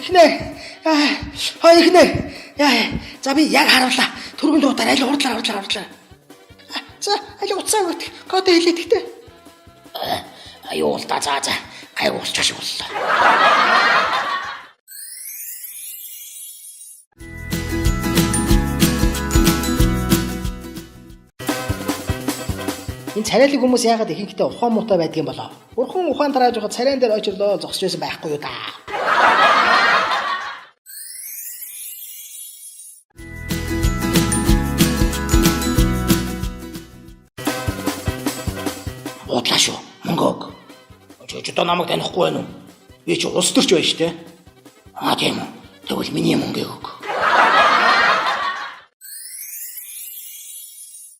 Ихнэ. Ихнэ. За би яг харууллаа. Түргэн дуудаар аль хурдлаа. За аль уцаа гот код хэлээд ихтэй. Аюул та за. Гайвуулч боллоо. Энэ царайлаг хүмүүс яагаад ихэнхдээ ухаан муутай байдгийн болоо? Бурхан ухаан тарааж байгаа царайн дээр очирлоо зогсож байсан байхгүй юу да? Бодлаа шүү. Мөнгөг. Очоо намайг танихгүй байна уу? Би ч улс төрч байна шүү дээ. Тийм үү. Тэгвэл миний мөнгөийг өг.